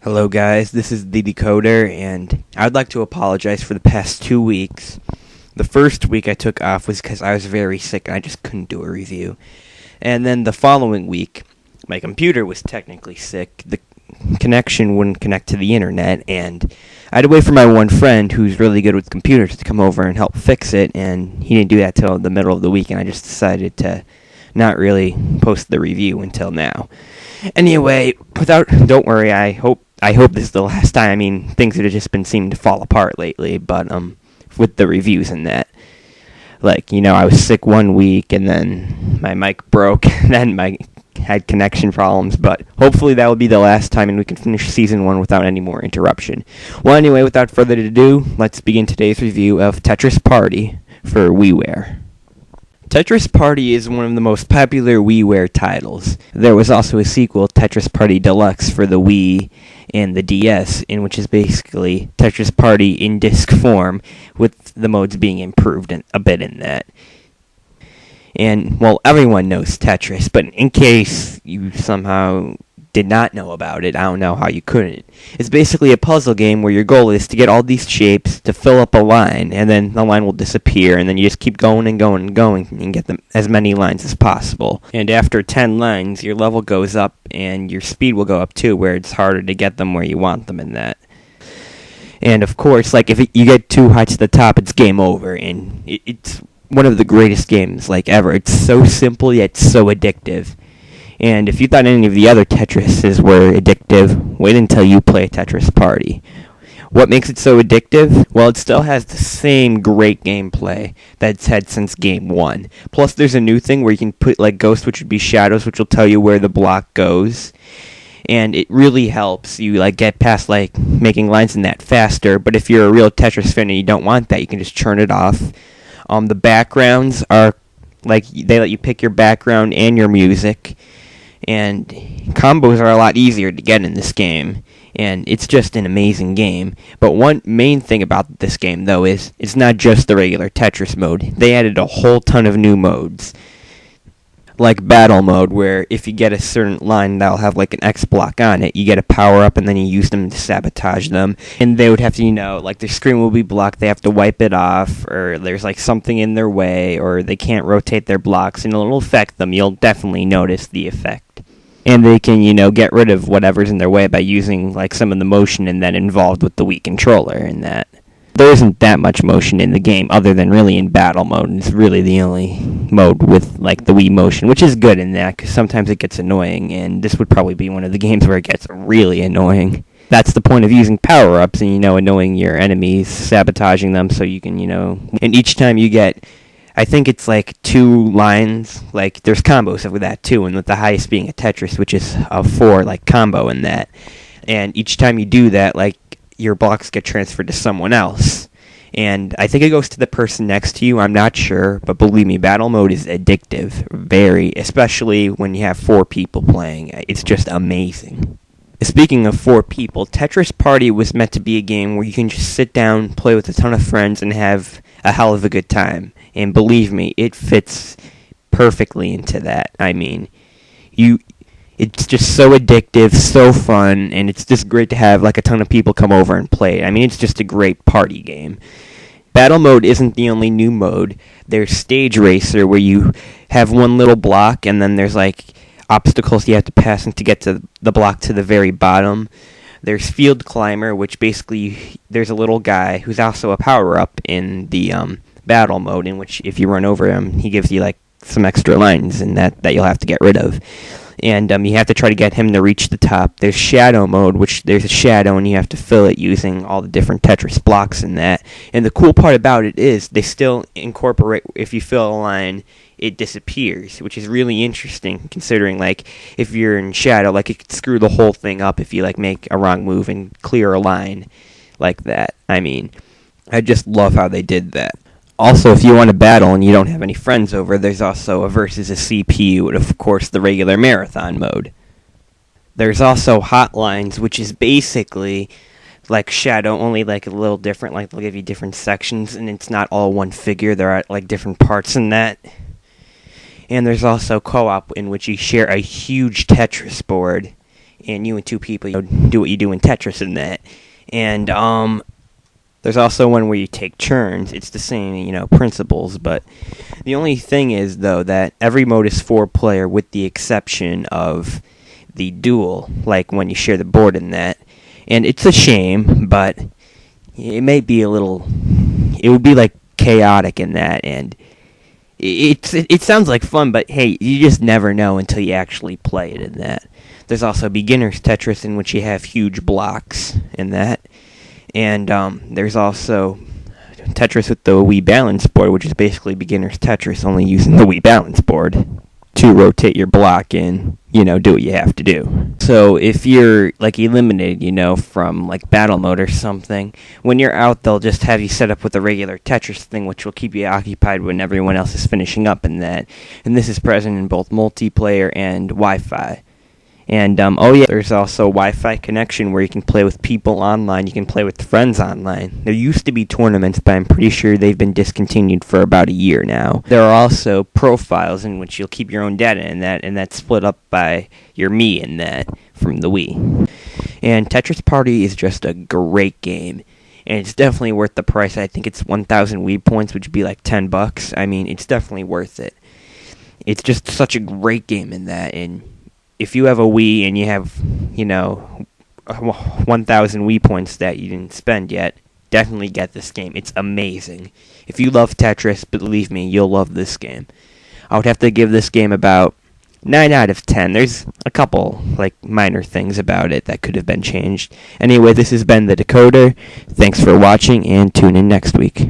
Hello guys, this is the Decoder, and I would like to apologize for the past 2 weeks. The first week I took off was because I was very sick and I just couldn't do a review. And then the following week, my computer was technically sick, the connection wouldn't connect to the internet, and I had to wait for my one friend who's really good with computers to come over and help fix it, and he didn't do that till the middle of the week, and I just decided to not really post the review until now. Anyway, don't worry, I hope this is the last time. I mean, things have just been seeming to fall apart lately, but with the reviews and that. I was sick 1 week, and then my mic broke, and then I had connection problems, but hopefully that will be the last time, and we can finish Season 1 without any more interruption. Well, anyway, without further ado, let's begin today's review of Tetris Party for WiiWare. Tetris Party is one of the most popular WiiWare titles. There was also a sequel, Tetris Party Deluxe, for the Wii and the DS, in which is basically Tetris Party in disc form, with the modes being improved a bit in that. And, well, everyone knows Tetris, but in case you somehow did not know about it, I don't know how you couldn't. It's basically a puzzle game where your goal is to get all these shapes to fill up a line, and then the line will disappear, and then you just keep going and going and going and get them as many lines as possible. And after 10 lines, your level goes up, and your speed will go up too, where it's harder to get them where you want them in that. And of course, if you get too high to the top, it's game over, and it's one of the greatest games ever. It's so simple yet so addictive. And if you thought any of the other Tetrises were addictive, wait until you play Tetris Party. What makes it so addictive? Well, it still has the same great gameplay that it's had since Game 1. Plus, there's a new thing where you can put, ghosts, which would be shadows, which will tell you where the block goes. And it really helps you, get past, making lines in that faster. But if you're a real Tetris fan and you don't want that, you can just turn it off. The backgrounds are, they let you pick your background and your music. And combos are a lot easier to get in this game, and it's just an amazing game. But one main thing about this game, though, is it's not just the regular Tetris mode. They added a whole ton of new modes, like Battle Mode, where if you get a certain line that'll have an X block on it, you get a power-up, and then you use them to sabotage them. And they would have to, their screen will be blocked, they have to wipe it off, or there's, something in their way, or they can't rotate their blocks, and it'll affect them. You'll definitely notice the effect. And they can, get rid of whatever's in their way by using, some of the motion and that involved with the Wii controller and that. There isn't that much motion in the game, other than really in Battle Mode, and it's really the only mode with, the Wii motion, which is good in that, because sometimes it gets annoying, and this would probably be one of the games where it gets really annoying. That's the point of using power-ups and, annoying your enemies, sabotaging them, so you can, and each time you get, I think it's 2 lines, there's combos with that too, and with the highest being a Tetris, which is a 4, combo in that, and each time you do that, your blocks get transferred to someone else, and I think it goes to the person next to you, I'm not sure, but believe me, Battle Mode is addictive, especially when you have 4 people playing. It's just amazing. Speaking of 4 people, Tetris Party was meant to be a game where you can just sit down, play with a ton of friends, and have a hell of a good time. And believe me, it fits perfectly into that. I mean, it's just so addictive, so fun, and it's just great to have a ton of people come over and play it. I mean, it's just a great party game. Battle Mode isn't the only new mode. There's Stage Racer, where you have one little block, and then there's obstacles you have to pass to get to the block to the very bottom. There's Field Climber, which basically there's a little guy who's also a power-up in the Battle Mode, in which if you run over him, he gives you some extra lines and that you'll have to get rid of. And you have to try to get him to reach the top. There's Shadow Mode, which there's a shadow and you have to fill it using all the different Tetris blocks in that. And the cool part about it is they still incorporate, if you fill a line, it disappears, which is really interesting considering if you're in Shadow, it could screw the whole thing up if you make a wrong move and clear a line like that. I mean, I just love how they did that. Also, if you want to battle and you don't have any friends over, there's also a versus a CPU and, of course, the regular marathon mode. There's also Hotlines, which is basically Shadow, only a little different. They'll give you different sections, and it's not all one figure. There are different parts in that. And there's also Co-op, in which you share a huge Tetris board, and you and two people, do what you do in Tetris in that. And there's also one where you take turns. It's the same, principles, but the only thing is, though, that every mode is 4-player with the exception of the duel, like when you share the board in that. And it's a shame, but it may be it would be like chaotic in that, and it sounds like fun, but hey, you just never know until you actually play it in that. There's also beginner's Tetris, in which you have huge blocks in that. And there's also Tetris with the Wii balance board, which is basically beginner's Tetris, only using the Wii balance board to rotate your block and, do what you have to do. So if you're, eliminated, from, battle mode or something, when you're out, they'll just have you set up with a regular Tetris thing, which will keep you occupied when everyone else is finishing up in that. And this is present in both multiplayer and Wi-Fi. And, there's also Wi-Fi connection where you can play with people online. You can play with friends online. There used to be tournaments, but I'm pretty sure they've been discontinued for about a year now. There are also profiles in which you'll keep your own data in that, and that's split up by your Me in that from the Wii. And Tetris Party is just a great game, and it's definitely worth the price. I think it's 1,000 Wii points, which would be like $10. I mean, it's definitely worth it. It's just such a great game in that, and if you have a Wii and you have, 1,000 Wii points that you didn't spend yet, definitely get this game. It's amazing. If you love Tetris, believe me, you'll love this game. I would have to give this game about 9 out of 10. There's a couple, minor things about it that could have been changed. Anyway, this has been The Decoder. Thanks for watching, and tune in next week.